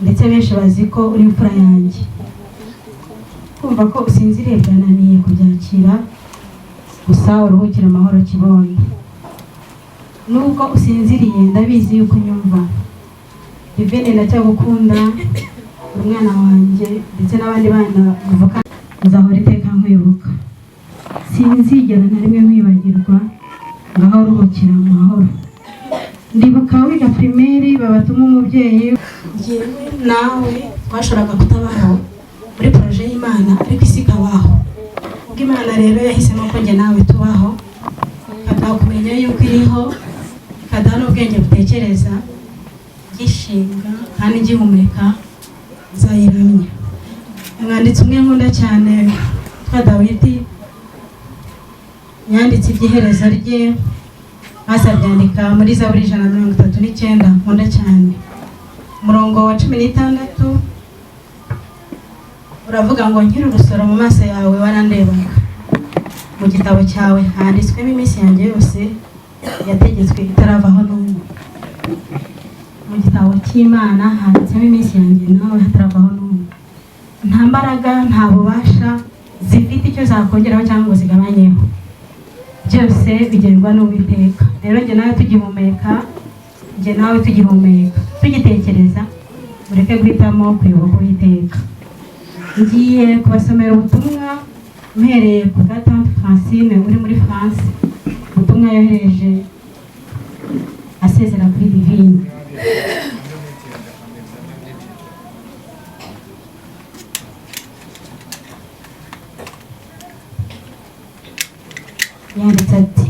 ndetse benshi bazi ko uri imfura yanjye. Kumva ko usinziriye byananiye kubyakira, gusa uruhukira amahoro Kibondo. Nubwo usinziriye ndabizi yuko unyumva. Divine ndacyagukunda, umwana wanjye ndetse n'abandi bana muvuka, nzahora iteka nkwibuka. Sinzigera na rimwe nkwibagirwa, ngaho uruhukira amahoro. Ndibuka wiga primaire babatuma umubyeyi, njyewe nawe twashoboraga kutabaho muri proje y'Imana, ariko isi ikabaho. Ubwo Imana rero yahisemo ko njye nawe tubaho, kumenya yuko iriho, ikaduha n'ubwenge butekereza, gishinga kandi gihumeka, zayiramya. Umwanditsi umwe nkunda cyane twa Dawidi yanditse iby'iherezo rye, maze abyandika muri Zaburi 139 nkunda cyane. Umurongo wa 16 uravuga ngo nkiri urusoro mu maso yawe warandebaga, mu gitabo cyawe handitswemo iminsi yanjye yose yategetswe itaravaho n'umwe. Mu gitabo cy'Imana handitsemo iminsi yanjye nawe hataravaho n'umwe. Nta mbaraga nta bubasha zifite icyo zakongeraho cyangwa ngo zigabanyeho, byose bigendwa n'Uwiteka. Rero njye nawe tugihumeka, njye nawe tugihumeka, tugitekereza, mureke guhitamo kuyoboka Uwiteka. Ngiye kubasomera ubutumwa mpereye ku Gatante Francine uri muri France, ubutumwa yohereje asezera kuri Divine. Yanditse ati: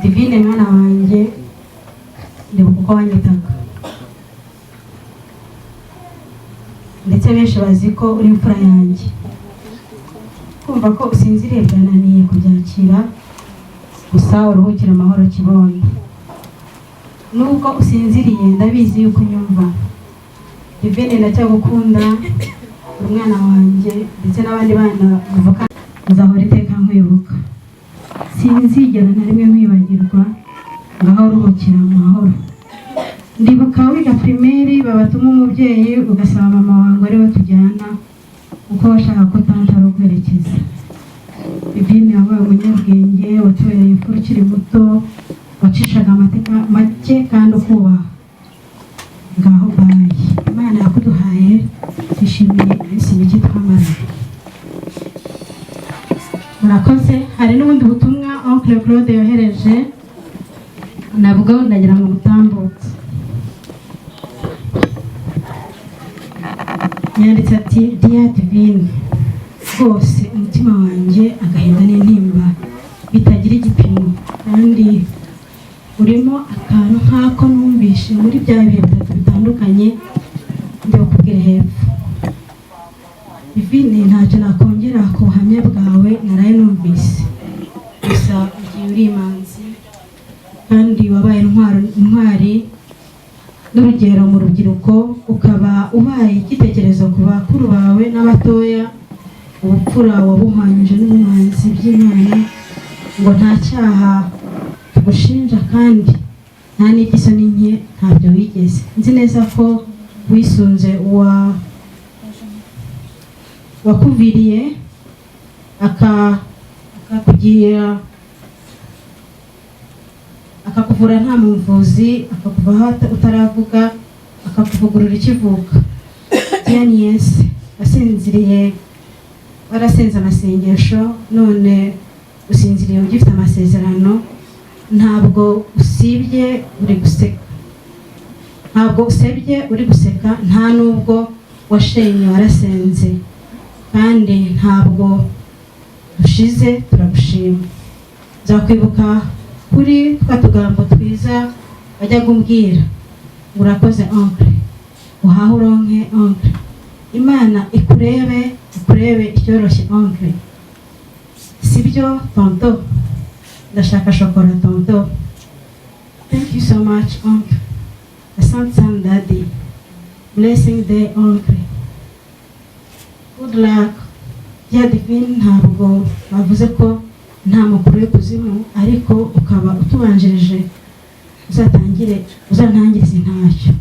Divine mwana wanjye, ndibuka uko wanyitaga, ndetse benshi bazi ko uri imfura yanjye. Kumva ko usinziriye byananiye kubyakira, gusa uruhukira amahoro Kibondo. Nubwo usinziriye ndabizi yuko unyumva. Divine ndacyagukunda, umwana wanjye ndetse n'abandi bana muvuka, nzahora iteka nkwibuka. Sinzigera na rimwe nkwibagirwa, ngaho uruhukira amahoro. Ndibuka wiga primaire babatuma umubyeyi ugasaba mama wangu ariwe tujyana, uko washaka ko tante ari ukwerekeza. Divine wabaye umunyabwenge, watubereye imfura ukiri muto, wacishaga amateka make kandi ukubaha. Ngaho bayi, Imana yakuduhaye, twishimiye iminsi mike twamaranye. Murakoze. Hari n'ubundi butumwa Oncle Claude yohereje, nabwo ndagira ngo butambutse. Yanditse ati: Dear Divine, rwose umutima wanjye agahinda n'intimba bitagira igipimo, kandi urimo akantu nk'ako numvishe muri bya bihe bitatu bitandukanye njya kubwira hepfo. Divine, ntacyo nakongera ku buhamya bwawe naraye numvise, gusa ugiye uri imanzi kandi wabaye intwari n'urugero mu rubyiruko, ukaba ubaye igitekerezo ku bakuru bawe n'abatoya. Ubupfura wabuhwanyije n'ubumanzi by'Imana, ngo nta cyaha tugushinja kandi nta n'iby'isoni nke ntabyo wigeze. Nzi neza ko wisunze wakuviriye akakuvura nta muvuzi, akakuvaho utaravuga, akakuvugurura ikivuka. Diane, yes, asinziriye warasenze amasengesho, none usinziriye ugifite amasezerano. Ntabwo usibye uri guseka, ntabwo usebye uri guseka, nta nubwo washenye warasenze, kandi ntabwo dushize turagushima. Nzakwibuka kuri twa tugambo twiza wajyaga umbwira, urakoze oncle, uhahe uronke oncle. Imana ikurebe icyoroshye oncle, sibyo tonto? Ndashaka shokora tonto. Thank you so much oncle. Asante sana daddy. Blessing day oncle. Good luck. Ya Divine, ntabwo bavuze ko nta mukuru w'ikuzimu, ariko ukaba utubanjirije uzantangiriza ntacyo.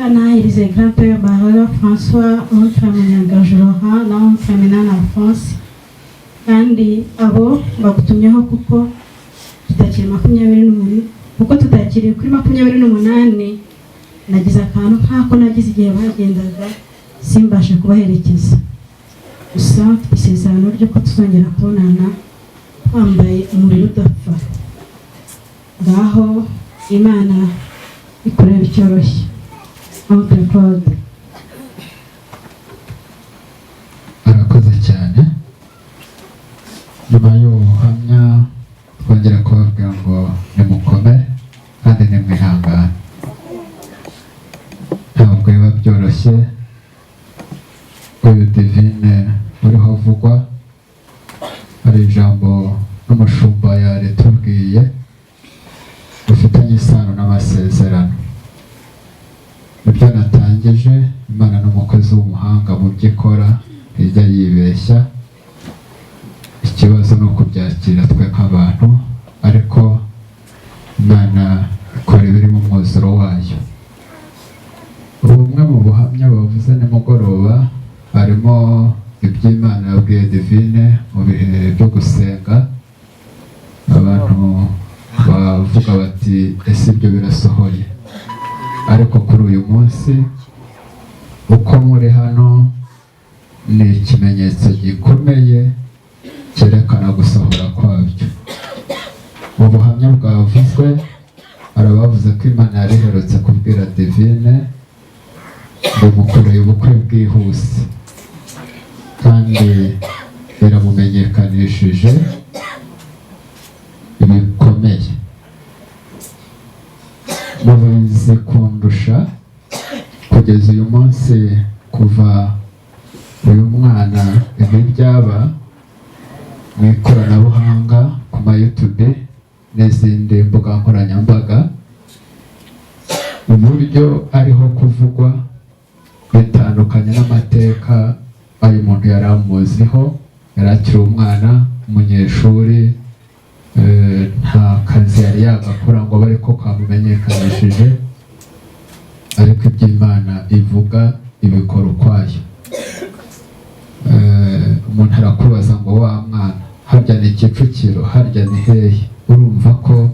anahirize grand-père Barora François, oncle Munyangaje Laurent na oncle Minani Alphonse. Kandi abo bagutumyeho kuko tutakiri 21, kuko tutakiri kuri 28, nagize akantu nk'ako nagize igihe bagendaga simbashe kubaherekeza. Gusa isezerano ryo ko tuzongera kubonana twambaye umubiri udapfa. Ngaho Imana ikorera icyoroshye. Oncle Claude. Arakoze cyane. Nyuma y'ubuhamya twongera kubabwira ngo nimukomere kandi nimwihangane. Ntabwo biba byoroshye. Uyu Divine uriho avugwa hari ijambo n'umushumba yaritubwiye ufitanye isano n'amasezerano. Ibyo natangije, Imana n'umukozi w'umuhanga mu byo ikora ijya yibeshya. Ikibazo ni ukubyakira twe nk'abantu, ariko Imana ikora ibiri mu mwuzuro wayo. Bumwe mu buhamya bavuze nimugoroba harimo iby'Imana yabwiye Divine mu bihe byo gusenga. Abantu bavuga bati ese ibyo birasohoye, ariko kuri uyu munsi uko muri hano ni ikimenyetso gikomeye cyerekana gusohora kwabyo. Mu buhamya bwavuzwe hari abavuze ko Imana yari iherutse kubwira Divine ngo mukoreye ubukwe bwihuse, kandi biramumenyekanishije ibikomeye. Mubizi kundusha kugeza uyu munsi, kuva uyu mwana ibi byaba mu ikoranabuhanga ku ma YouTube n'izindi mbuga nkoranyambaga, uburyo ariho kuvugwa bitandukanye n'amateka ayo muntu yari amuziho. Yari akiri umwana, umunyeshuri, nta kazi yari yagakora ngo bari ko kamumenyekanishije, ariko iby'Imana ivuga ibikora ukwayo. Umuntu arakubaza ngo wa mwana harya ni Kicukiro, harya ni hehe? Urumva ko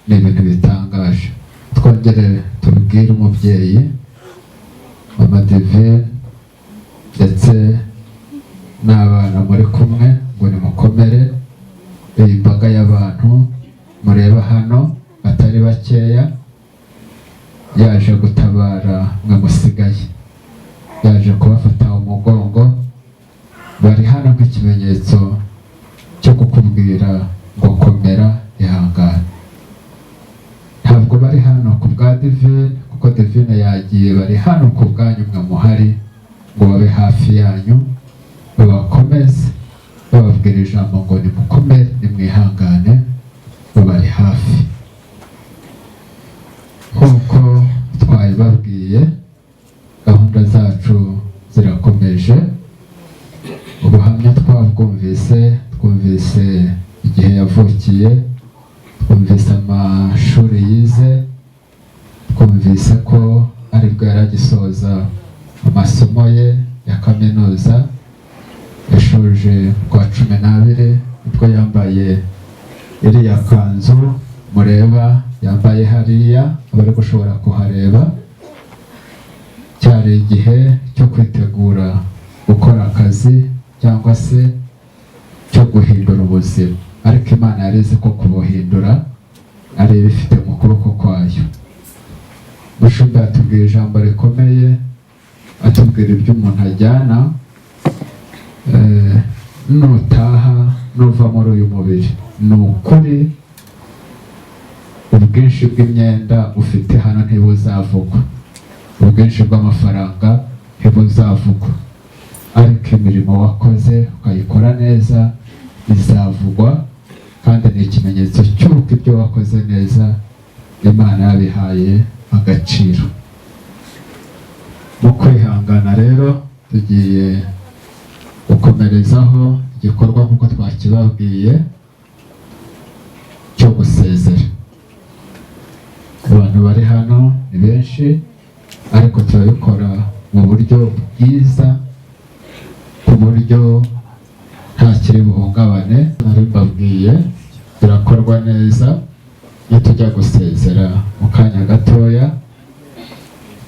ni ibintu bitangaje. Twongere tubwire umubyeyi Mama Divine ndetse n'abana muri kumwe ngo nimukomere. Iyi mbaga y'abantu mureba hano batari bakeya yaje gutabara mwe musigaye, yaje kubafata umugongo. Bari hano nk'ikimenyetso cyo kukubwira ngo komera, ihangane. Ntabwo bari hano ku bwa Divine kuko Divine yagiye, bari hano ku bwanyu mwe muhari ngo babe hafi yanyu, babakomeze, bababwira ijambo ngo nimukomere, nimwihangane, babari hafi. Nk'uko twabibabwiye, gahunda zacu zirakomeje. Ubuhamya twabwumvise, twumvise igihe yavukiye, twumvise amashuri yize, twumvise ko aribwo yari agisoza amasomo ye ya kaminuza. Yashoje kwa 12 ubwo yambaye iriya kanzu mureba yambaye hariya, abari gushobora kuhareba. Cyari igihe cyo kwitegura gukora akazi cyangwa se cyo guhindura ubuzima, ariko Imana yari izi ko kubuhindura ari ibifite mu kuboko kwayo. Mushumba yatubwiye ijambo rikomeye, atubwira ibyo umuntu ajyana nutaha nuva muri uyu mubiri. Ni ukuri ubwinshi bw'imyenda ufite hano ntibuzavugwa, ubwinshi bw'amafaranga ntibuzavugwa, ariko imirimo wakoze ukayikora neza izavugwa, kandi ni ikimenyetso cy'uko ibyo wakoze neza Imana yabihaye agaciro. Mu kwihangana rero tugiye gukomerezaho igikorwa nk'uko twakibabwiye cyo gusezera. Abantu bari hano ni benshi, ariko turabikora mu buryo bwiza ku buryo nta kiri buhungabane. Nari mbabwiye birakorwa neza. Iyo tujya gusezera mu kanya gatoya,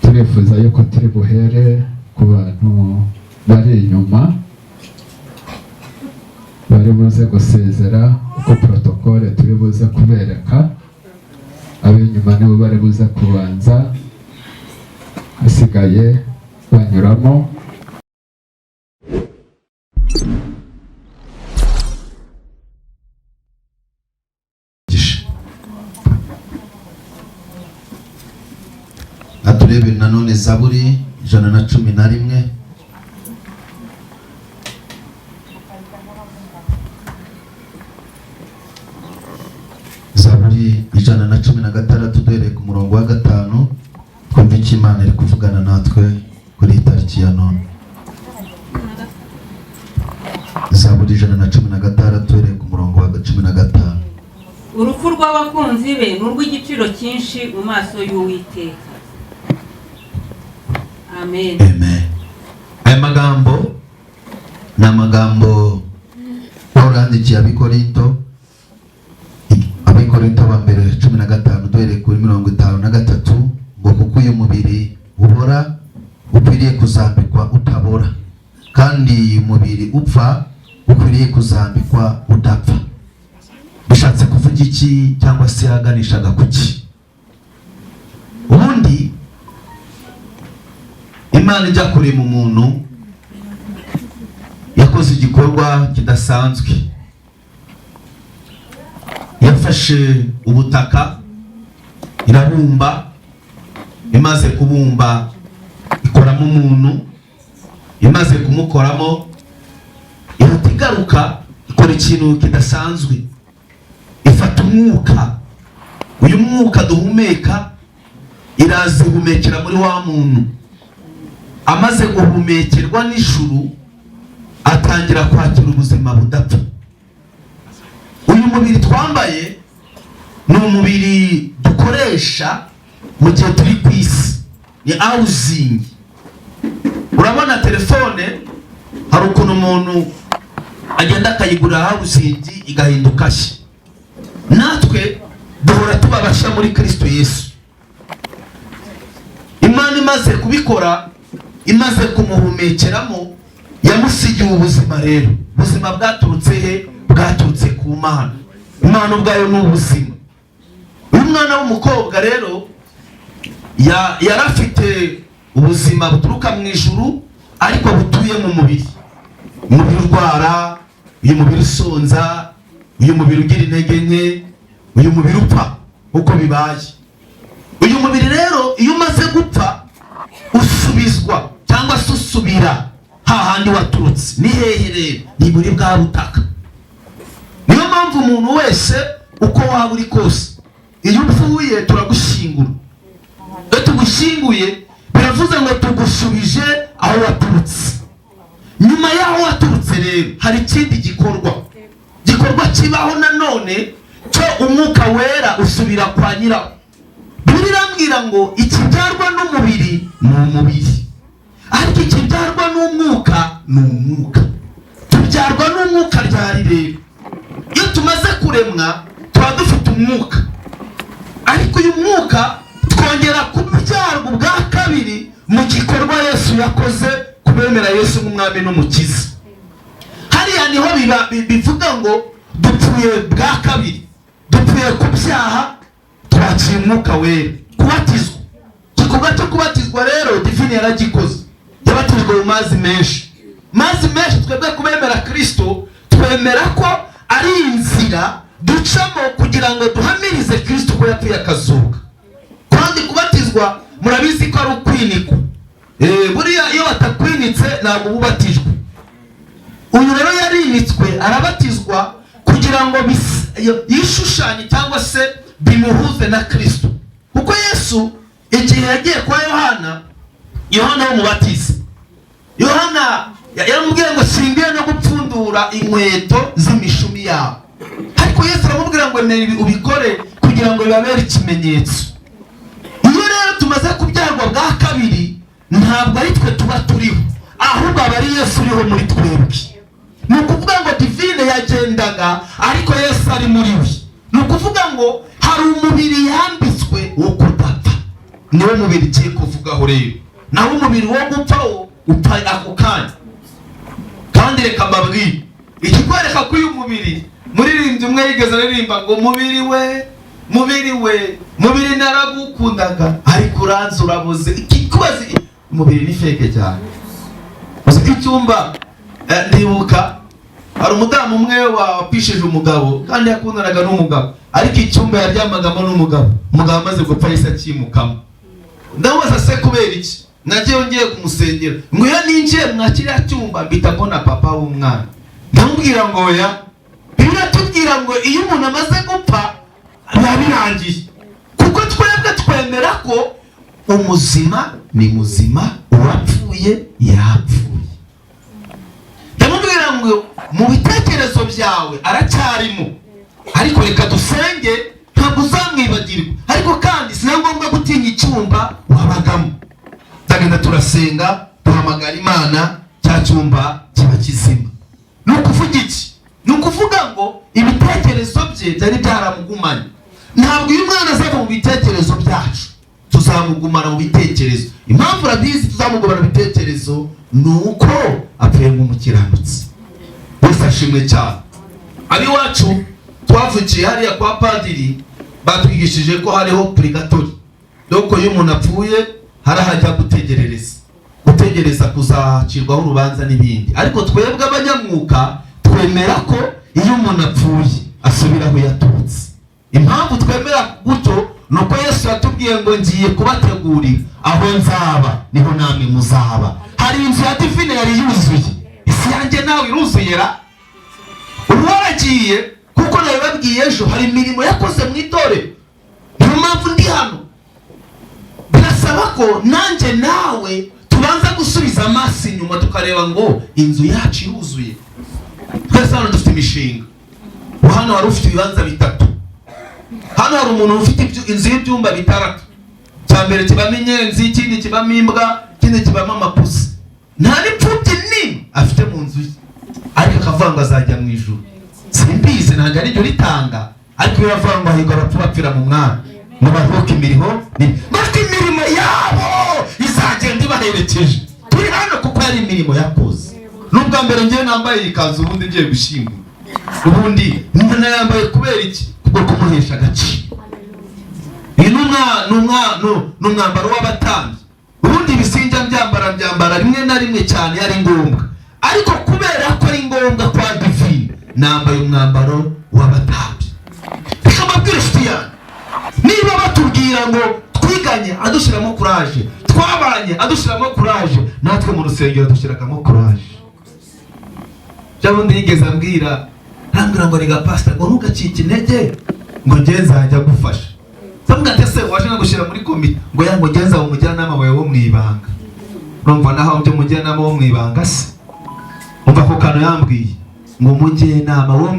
turifuza yuko turi buhere ku bantu bari inyuma bari buze gusezera, uko protokole turi buze kubereka. Ab'inyuma nibo bari buze kubanza, hasigaye banyuramo. Aturebe nanone Zaburi 111. Zaburi 116 duhereye ku murongo wa 5. Twumva icyo Imana iri kuvugana natwe kuri iyi tariki ya none. Zaburi 116 duhereye ku murongo wa 15. Urupfu rw'abakunzi be ni urw'igiciro cyinshi mu maso y'Uwiteka. Amen. Amen. Aya magambo ni amagambo Pawulo yandikiye Abikorinto ba mbere 15 duhereye kuri 53, ngo kuko uyu mubiri ubora ukwiriye kuzambikwa utabora, kandi umubiri upfa ukwiriye kuzambikwa udapfa. Bishatse kuvuga iki cyangwa se yaganishaga kuki? Ubundi Imana ijya kurema umuntu yakoze igikorwa kidasanzwe. Yafashe ubutaka irabumba, imaze kubumba ikoramo umuntu, imaze kumukoramo ihita igaruka ikora ikintu kidasanzwe. Ifata umwuka, uyu mwuka duhumeka iraza ihumekera muri wa muntu. Amaze guhumekerwa n'ijuru atangira kwakira ubuzima budapfa. Uyu mubiri twambaye ni umubiri dukoresha mu gihe turi ku isi, ni housing. Urabona telefone, hari ukuntu umuntu agenda akayigura housing igahinduka nshya. Natwe duhora tubabasha muri Kristo Yesu. Imana imaze kubikora, imaze kumuhumekeramo, yamusigiye ubuzima. Rero ubuzima bwaturutse he? Bwaturutse ku Mana. Imana ubwayo ni ubuzima. Uyu mwana w'umukobwa rero yarafite ubuzima buturuka mu ijuru, ariko butuye mu mubiri. Umubiri urwara, uyu mubiri usonza, uyu mubiri ugira intege nke, uyu mubiri upfa uko bibaye. Uyu mubiri rero iyo umaze gupfa usubizwa cyangwa se usubira hahandi waturutse. Ni hehe rero? Ni muri bwa butaka. Niyo mpamvu umuntu wese uko waba uri kose, iyo upfuye turagushingura. Iyo tugushinguye biravuze ngo tugusubije aho waturutse. Nyuma y'aho waturutse rero hari ikindi gikorwa kibaho nanone, cyo umwuka wera usubira kwa nyirawo. Birambwira ngo ikibyarwa n'umubiri ni umubiri, ariko ikibyarwa n'umwuka ni umwuka. Tubyarwa n'umwuka ryari rero? Iyo tumaze kuremwa tuba dufite umwuka, ariko uyu mwuka twongera kubyarwa ubwa kabiri mu gikorwa Yesu yakoze kubemera Yesu nk'umwami n'umukiza. Hariya niho bivuga ngo dupfuye bwa kabiri, dupfuye ku byaha, twakira umwuka wera, kubatizwa. Igikorwa cyo kubatizwa rero divine yaragikoze, yabatijwe mu mazi menshi. Mazi menshi twebwe kubemera Kristo twemera ko ari inzira ducamo kugira ngo duhamirize Kristo ko yapfuye akazuka. Kandi kubatizwa murabizi ko ari ukwinikwa. Buriya iyo batakwinitse ntabwo ubatijwe. Uyu rero yarinitswe arabatizwa kugira ngo yishushanye cyangwa se bimuhuze na Kristo. Kuko Yesu igihe yagiye kwa Yohana w'umubatiza, Yohana yaramubwiye ngo singiye no gupfundura inkweto z'imishumi yawe, ariko Yesu aramubwira ngo ubikore kugira ngo bibabere ikimenyetso. Iyo rero tumaze kubyarwa bwa kabiri ntabwo ari twe tuba turiho, ahubwo aba ari Yesu uriho muri twebwe. Ni ukuvuga ngo divine yagendaga ariko Yesu ari muri we. Ni ukuvuga ngo hari umubiri yambitswe wo kudapfa, niwo mubiri ugiye kuvugaho rero. Naho umubiri wo gupfa wo upfa ako kanya. Kandi reka mbabwire ikikwereka ko uyu mubiri, muririmbyi umwe yigeze aririmba ngo mubiri naragukundaga ariko uranze urabuze. Ikikubazi umubiri ni feke cyane. Uzi icyumba ndibuka hari umudamu umwe wapishije umugabo kandi yakundanaga n'umugabo, ariko icyumba yaryamagamo n'umugabo, umugabo amaze gupfa yise akimukamo. Ndamubaza se kubera iki? Nagiye ngiye kumusengera ngo iyo ninjiye mwakiriya cyumba mbita mbona papa w'umwana. Ndamubwira ngo oya, biratubwira ngo iyo umuntu amaze gupfa biba birangiye, kuko twebwe twemera ko umuzima ni muzima, uwapfuye yapfuye. Ndamubwira ngo mu bitekerezo byawe aracyarimo, ariko reka dusenge ntabwo uzamwibagirwa, ariko kandi si ngombwa gutinya icyumba wabagamo. Ndagenda turasenga, duhamagara Imana, cya cyumba kiba kizima. Ni ukuvuga iki? Ni ukuvuga ngo ibitekerezo bye byari byaramugumanye. Ntabwo uyu mwana azava mu bitekerezo byacu, tuzamugumana mu bitekerezo. Impamvu urabizi tuzamugumana mu bitekerezo ni uko apfuye nk'umukiranutsi. Yesu ashimwe cyane. Abiwacu twavukiye hariya kwa padiri batwigishije ko hariho purgatori, doko iyo umuntu apfuye harahajya gutegereza kuzacirwaho urubanza n'ibindi. Ariko twebwe abanyamwuka twemera ko iyo umuntu apfuye asubira aho yaturutse. Impamvu twemera gutyo ni uko Yesu yatubwiye ngo ngiye kubategurira aho nzaba niho namwe muzaba. Hari inzu ya divine yari yuzuye, isi yanjye nawe iruzuye ra. Ubu waragiye kuko nabibabwiye ejo, hari imirimo yakoze mu itorero. Niyo mpamvu ndi hano. Birasaba ko nanjye nawe tubanza gusubiza amaso inyuma tukareba ngo inzu yacu iruzuye. Twese hano dufite imishinga. Hano hari ufite ibibanza bitatu. Hano hari umuntu ufite inzu y'ibyumba bitandatu. Cya mbere kibamo inyenzi, ikindi kibamo imbwa, ikindi kibamo amapusi. Nta n'ipfubyi nini afite mu nzu ye, ariko akavuga ngo azajya mu ijuru. Simbizi ntabwo ari ryo ritanga, ariko biravuga ngo ahigwa abapfu bapfira mu mwami ngo baruhuke imirimo yabo izagenda ibaherekeje. Turi hano kuko yari imirimo yakoze. N'ubwa mbere ngiye nambaye iyi kanzu, ubundi ngiye gushingura, ubundi nayambaye kubera iki? Kubwo kumuhesha agaciro. Iyi ni umwambaro w'abatambyi. Ubundi ibisinja byambara rimwe na rimwe cyane ari ngombwa, ariko kubera ko ari ngombwa kwa divine nambaye umwambaro w'abatambyi. Reka mbabwire inshuti yanjye, niba batubwira ngo twiganye adushyiramo kuraje, twabanye adushyiramo kuraje, natwe mu rusengero dushyiragamo kuraje. Jabundi yigeze ambwira ngo rega pastor ngo ntugacike intege ngo ngiye nzajya gufasha. Samuga tese waje ngushyira muri komite ngo yango ngenza umujyanama wawe wo mwibanga. Urumva naho byo mujyanama wo mwibanga se? Umva ko kano yambwiye ngo umujyanama wo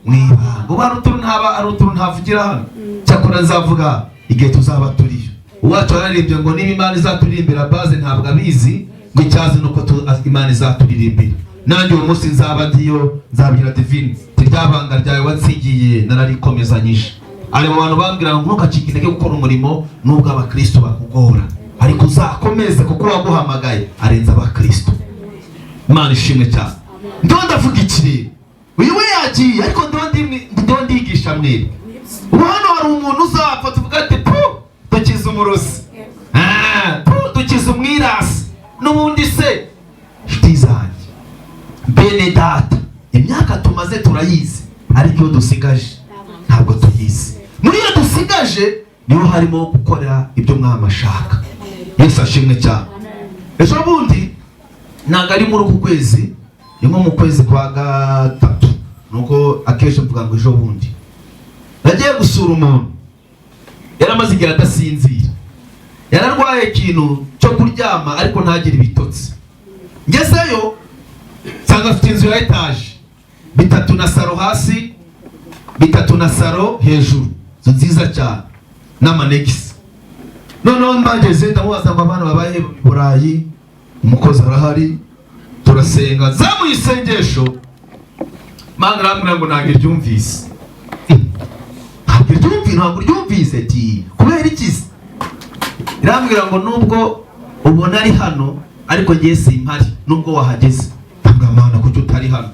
mwibanga. Uba aruturu ntavugira hano. Cyakora nzavuga igihe tuzaba turiyo. Uwacu araribye ngo niba Imana izaturirimbira base ntabwo abizi, ngo icyazi nuko Imana izaturirimbira. Nanjye uwo munsi nzaba ndiyo, nzabwira divine tiryabanga ryawe wansigiye nararikomezanyije. Ari mu bantu bambwira ngo ntukacike intege gukora umurimo nubwo abakristo bakugora, ariko uzakomeze kuko waguhamagaye arenza abakristo. Imana ishimwe cyane. Ndavuga iki? Uyu we yagiye, ariko ndigisha mwere. Ubu hano hari umuntu uzapfa tuvuga ati dukiza umurozi, dukiza umwirasi, n'ubundi se nshuti zanjye bene data, imyaka tumaze turayizi, ariko iyo dusigaje ntabwo tuyizi. Muri iyo dusigaje niho harimo gukora ibyo mwami ashaka. Yesu ashimwe cyane. Ejo bundi ntabwo ari muri uku kwezi, ni nko mu kwezi kwa gatatu, nuko akenshi mvuga ngo ejo bundi nagiye gusura umuntu yaramaze igihe adasinzira, yararwaye ikintu cyo kuryama ariko ntagire ibitotsi. Ngezeyo nsanga afite inzu ya etaje, 3 na saro hasi, 3 na saro hejuru, nziza cyane n'amanegisi. noneho mbageze ndamubaza ngo abana babaye mu Burayi, umukozi arahari, turasenga zamuye isengesho, Mana arambwira ngo ntabwo iryumvise. Ntabwo ryumvise ati kubera ikizi? Irambwira ngo nubwo ubona ari hano ariko ngiye simpari, nubwo wahageze. Ntabwo Mana kuki utari hano?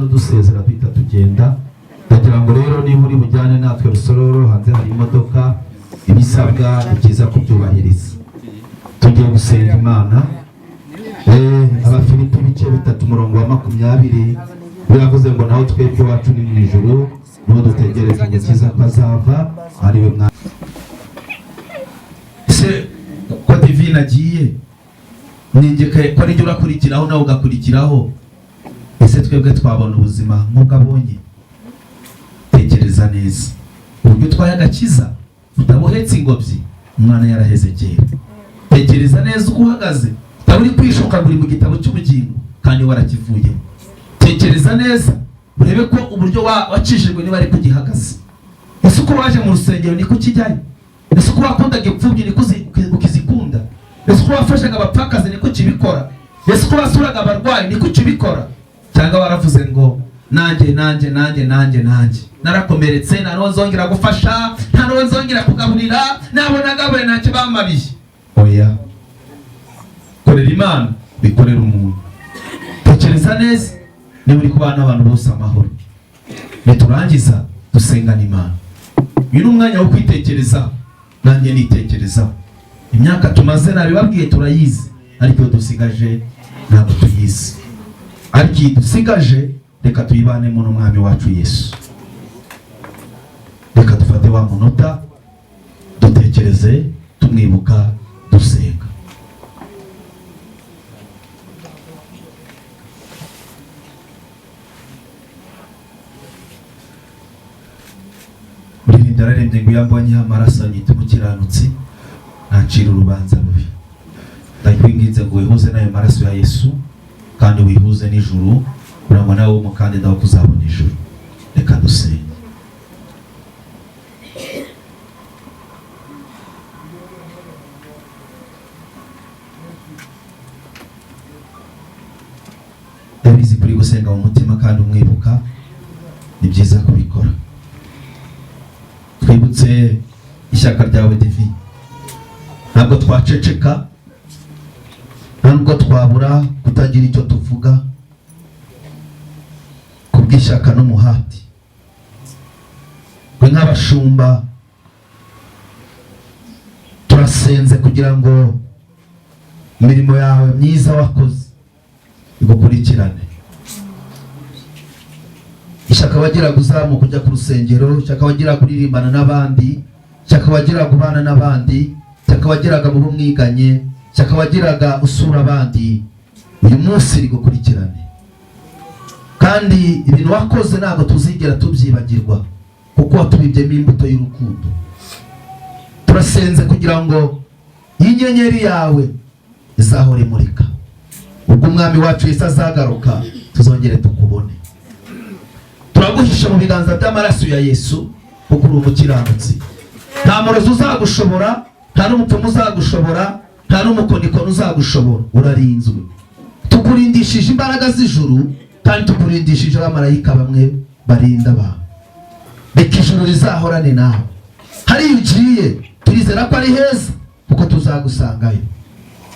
dusezera bita tugenda. Ndagira ngo rero niba uri bujyane natwe Rusororo, hanze hari imodoka, ibisabwa ibyiza kubyubahiriza. Tugiye gusenga Imana. Abafilipi bice 3:20 biravuze ngo naho twebwe wacu ni mu ijuru, niho dutegereza umukiza azava ari we mwana. Se ko divine agiye ningekaye ko ari urakurikiraho nawe ugakurikiraho, ese twebwe twabona ubuzima nk'ubwo abonye? Tekereza neza uburyo utwaye agakiza utabuhetse ingobyi, umwana yaraheze kera. Tekereza neza uko uhagaze, utaba uri kwishuka buri mu gitabo cy'ubugingo kandi warakivuyemo. Tekereza neza urebe ko uburyo wacishijwe niba ari kugihagaze. Ese uko waje mu rusengero niko kijyayo? Ese uko wakundaga imfubyi niko ukizikunda? Ese uko wafashaga abapfakazi niko kibikora? Ese uko wasuraga abarwayi niko kibikora? Cyangwa waravuze ngo nanjye narakomeretse, nta nzongera gufasha, nta nzongera kugaburira, nabona gaburira ntacyo bamabiye? Oya, korera Imana, bikorera umuntu. Tekereza neza niba uri kubana n'abantu bose amahoro. Niturangiza dusengana Imana. Uyu ni umwanya wo kwitekereza, nanjye nitekereza. Imyaka tumaze nabibabwiye turayizi, ariko dusigaje ntabwo tuyizi. Ariko iyi dusigaje reka tuyibanemo n'umwami wacu Yesu. Reka dufate wa munota dutekereze, tumwibuka, dusenga. Uririnda ararembye ngo yambonye amaraso anyita umukiranutsi, ntacira urubanza rubi. Ndakwinginze ngo wihuze n'ayo maraso ya Yesu kandi wihuze n'ijuru, kugira ngo nawe umukandida wo kuzabona ijuru. Reka dusenge. Ndabizi kuri gusenga mu mutima kandi umwibuka, ni byiza kubikora. Twibutse ishyaka ryawe Divi, ntabwo twaceceka, ntabwo twabura kutagira icyo tuvuga kubw'ishyaka n'umuhati. Twe nk'abashumba turasenze kugira ngo imirimo yawe myiza wakoze igukurikirane. Ishyaka wagira guzamuka kujya ku rusengero, ishyaka wagira kuririmbana n'abandi, ishyaka wagira kubana n'abandi, ishyaka wagiraga mu bumwiganye, ishyaka wagiraga usura abandi, uyu munsi rigukurikirane. Kandi ibintu wakoze ntabwo tuzigera tubyibagirwa, kuko watubibyemo imbuto y'urukundo. Turasenze kugira ngo iyi nyenyeri yawe izahore imurika. Ubwo umwami wacu Yesu azagaruka tuzongere tukubone. Turaguhisha mu biganza by'amaraso ya Yesu, kuko uri umukiranutsi. Nta murozi uzagushobora, nta n'umupfumu uzagushobora, nta n'umukonikoni uzagushobora. Urarinzwe. Tukurindishije imbaraga z'ijuru, kandi tukurindishije abamarayika bamwe barinda abantu. Reka ijuru rizahorane nawe. Hariya ugiye turizera ko ari heza, kuko tuzagusangayo.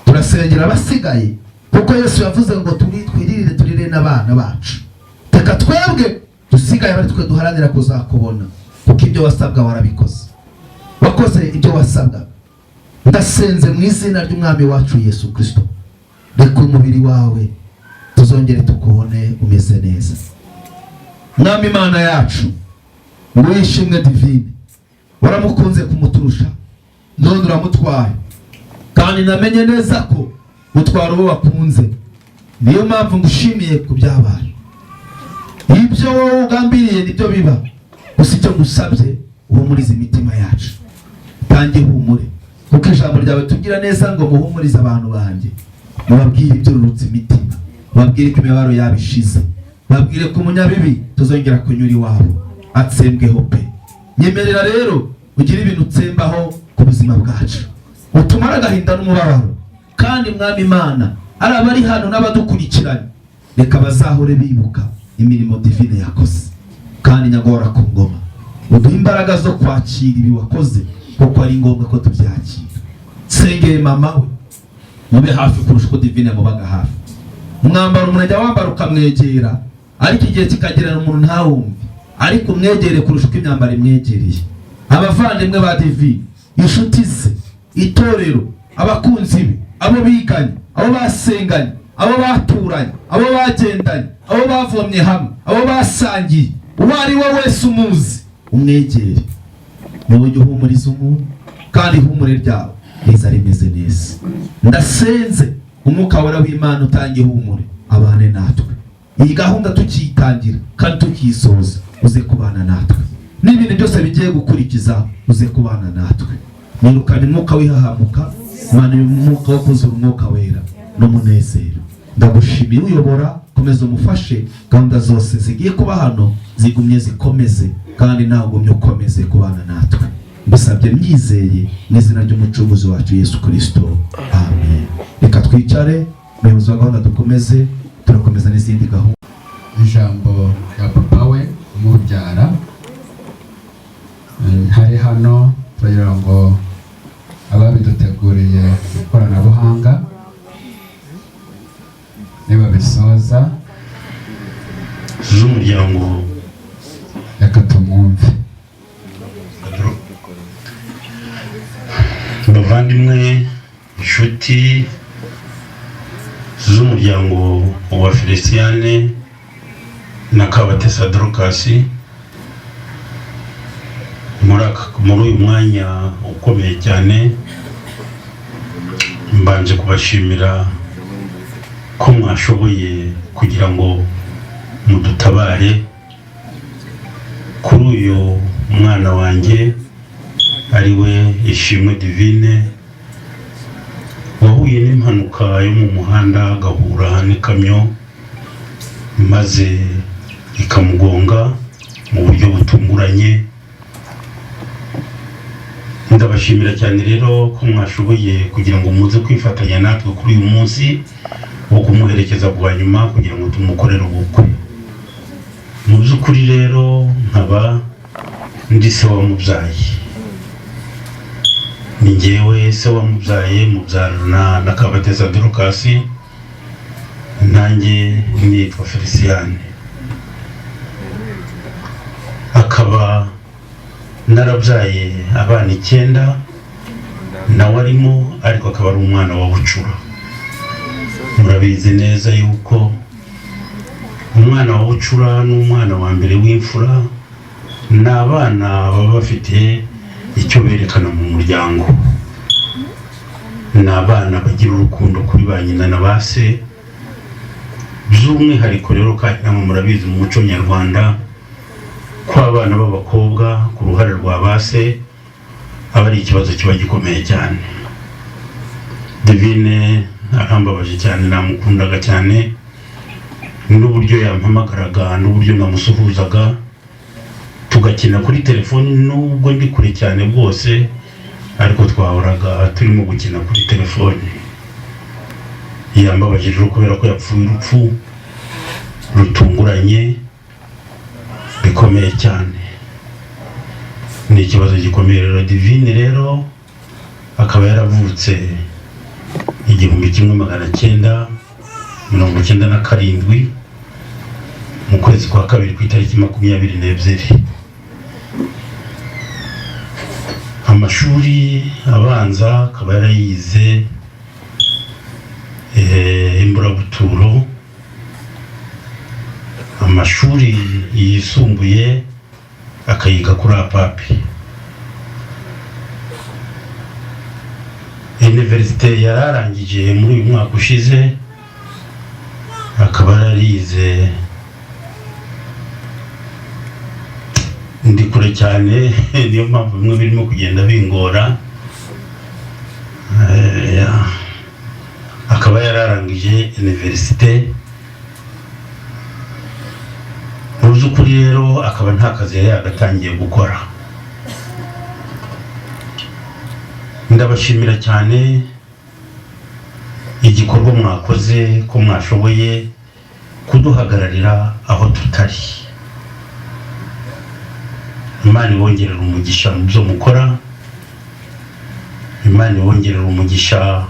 Turasengera abasigaye, kuko Yesu yavuze ngo twirire turire n'abana bacu. Reka twebwe dusigaye bari twe duharanira kuzakubona, kuko ibyo wasabwa warabikoze. Wakoze ibyo wasabwa. Ndasenze mu izina ry'umwami wacu Yesu Kristo, reka umubiri wawe tuzongere tukubone umeze neza. Mwami Imana yacu, wishimwe Divine, waramukunze kumuturusha, none uramutwaye, kandi namenye neza ko utwara uwo wakunze. Niyo mpamvu ngushimiye ku byabaye. Ibyo wowe ugambiriye nibyo biba, gusa icyo ngusabye uhumurize imitima yacu. Tange humure, kuko ijambo ryawe tugira neza ngo muhumurize abantu banjye, mubabwire ibyo rurutse imitima, mubabwire ko imibabaro yabishize, mubabwire ko umunyabibi tuzongera kunyura iwabo atsembweho pe. Nyemerera rero ugire ibintu utsembaho ku buzima bwacu, utumara agahinda n'umubabaro. Kandi Mwami Imana, ari abari hano n'abadukurikiranye, reka bazahore bibuka imirimo Divine yakoze, kandi nyagora ku ngoma. Uduhe imbaraga zo kwakira ibi wakoze, kuko ari ngombwa ko tubyakira. Sengeye mama we, mube hafi kurusha uko Divine mubaga hafi. Umwambaro umuntu ajya wambara ukamwegera, ariko igihe kikagerana umuntu ntawumve, ariko umwegere kurusha uko imyambaro imwegereye. Abavandimwe ba Divine, inshuti ze, itorero, abakunzi be, abo biganye, abo basenganye, abo baturanye, abo bagendanye, abo bavomye hamwe, abo basangiye, uwo ari we wese umuzi, umwegere. Niwe ujya uhumuriza umuntu, kandi ihumure ryawe riza rimeze neza. Ndasenze umwuka wera w'Imana utange humure abane natwe. Iyi gahunda tukiyitangira kandi tukiyisoza uze kubana natwe, n'ibindi byose bigiye gukurikiza uze kubana natwe. Nirukane umwuka wihahamuka, Imana umwuka wo kuzura umwuka wera n'umunezero. Ndagushimiye uyobora, komeza umufashe, gahunda zose zigiye kuba hano zigumye zikomeze, kandi nawe ugumye ukomeze kubana natwe. Mbisabye myizeye mu izina ry'umucunguzi wacu Yesu Kristo, amen. Reka twicare, umuyobozi wa gahunda dukomeze, turakomeza n'izindi gahunda. Ijambo rya papa we umubyara hari hano, turagira ngo ababiduteguriye ikoranabuhanga niba bisoza z'umuryango reka tumwumve. bavandimwe, inshuti z'umuryango wa Feliciane na Kabatesa Dorokasi, muri uyu mwanya ukomeye cyane mbanje kubashimira ko mwashoboye kugira ngo mudutabare kuri uyu mwana wanjye ari we Ishimwe Divine wahuye n'impanuka yo mu muhanda agahura n'ikamyo maze ikamugonga mu buryo butunguranye. Ndabashimira cyane rero ko mwashoboye kugira ngo muze kwifatanya natwe kuri uyu munsi wo kumuherekeza kuva nyuma kugira ngo tumukorere ubukwe. Mu by'ukuri rero nkaba ndi se wamubyaye, ni njyewe se wamubyaye, mubyarana na Kabatesa Dorokasi, nanjye nitwa Feliciane. Akaba narabyaye abana 9 nawe arimo, ariko akaba ari umwana wa bucura. Murabizi neza yuko umwana wa bucura n'umwana wa mbere w'imfura ni abana baba bafite icyo berekana mu muryango, ni abana bagira urukundo kuri ba nyina na ba se. By'umwihariko rero kandi namwe murabizi mu muco nyarwanda ko abana b'abakobwa ku ruhare rwa ba se aba ari ikibazo kiba gikomeye cyane. Divine arambabaje cyane, namukundaga cyane, n'uburyo yampamagaraga n'uburyo namusuhuzaga tugakina kuri telefoni, nubwo ndi kure cyane bwose, ariko twahoraga turimo gukina kuri telefoni. Yambabaje rero kubera ko yapfuye urupfu rutunguranye bikomeye cyane, ni ikibazo gikomeye rero. Divine rero akaba yaravutse 1997 mu kwezi kwa kabiri ku itariki 22. Amashuri abanza akaba yarayize Imburabuturo, amashuri yisumbuye akayiga kuri Apapi. Universite yararangije muri uyu mwaka ushize, akaba yarize ndi kure cyane niyo mpamvu bimwe birimo kugenda bingora. Akaba yararangije universite. Mu by'ukuri rero akaba nta kazi yari yagatangiye gukora. Ndabashimira cyane igikorwa mwakoze, ko mwashoboye kuduhagararira aho tutari. Imana ibongerera umugisha mu byo mukora, Imana ibongerera umugisha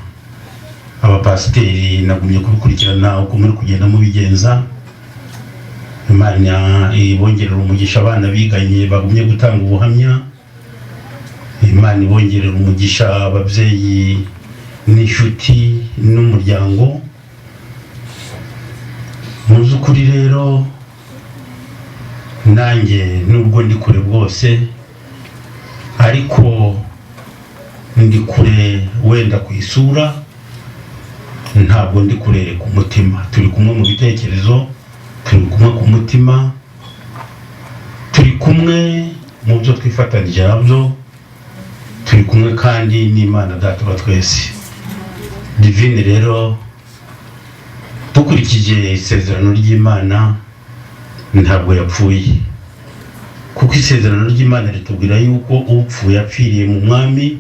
abapasiteri nagumye kubikurikirana uko muri kugenda mubigenza. Imana ibongerera umugisha abana biganye bagumye gutanga ubuhamya. Imana ibongerera umugisha ababyeyi n'inshuti n'umuryango. Mu by'ukuri rero nanjye nubwo ndi kure bwose, ariko ndi kure wenda ku isura, ntabwo ndi kure ku mutima, turi kumwe mu bitekerezo, turi kumwe ku mutima, turi kumwe mu byo twifatanije nabyo, turi kumwe kandi n'Imana Data wa twese. Divine rero dukurikije isezerano ry'Imana ntabwo yapfuye, kuko isezerano ry'Imana ritubwira yuko upfuye apfiriye mu mwami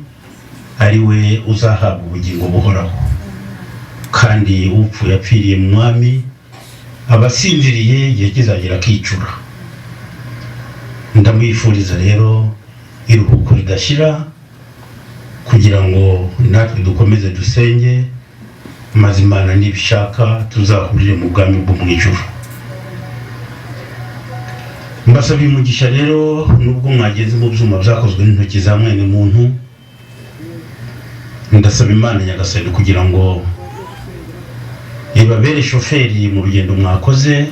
ari we uzahabwa ubugingo buhoraho, kandi upfuye apfiriye mu mwami abasinziriye igihe kizagera akicura. Ndamwifuriza rero iruhuko ridashira, kugira ngo natwe dukomeze dusenge, maze Imana nibishaka tuzahurire mu bwami bwo mu ijuru. Mbasaba umugisha rero, nubwo mwageze mu byuma byakozwe n'intoki za mwene muntu, ndasaba Imana Nyagasani kugira ngo ibabere shoferi mu rugendo mwakoze,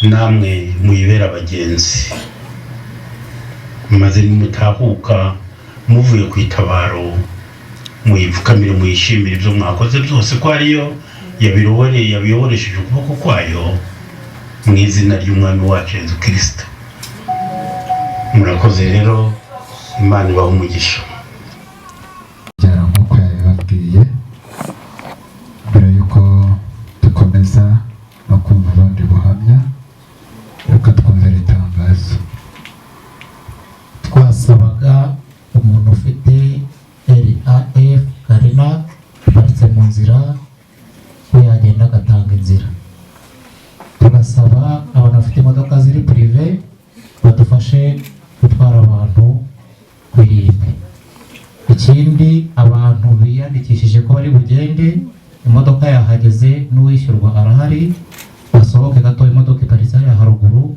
namwe muyibera abagenzi, maze nimutahuka muvuye ku itabaro muyipfukamire, muyishimire ibyo mwakoze byose ko ariyo yabiyoboresheje ukuboko kwayo, mu izina ry'umwami wacu Yesu Kristo. Murakoze rero, Imana ibahe umugisha. byara nk'uko yabibabwiye. Mbere y'uko dukomeza no kumva abandi buhamya, reka twumvire itangazo. Twasabaga umuntu ufite RAF Karina iparitse mu nzira ko yagenda agatanga inzira. Tugasaba abantu bafite imodoka ziri prive badufashe gutwara abantu ku irimbi. Ikindi, abantu biyandikishije ko bari bugende, imodoka yahageze n'uwishyurwa arahari, basohoke gato, imodoka iparitse hariya haruguru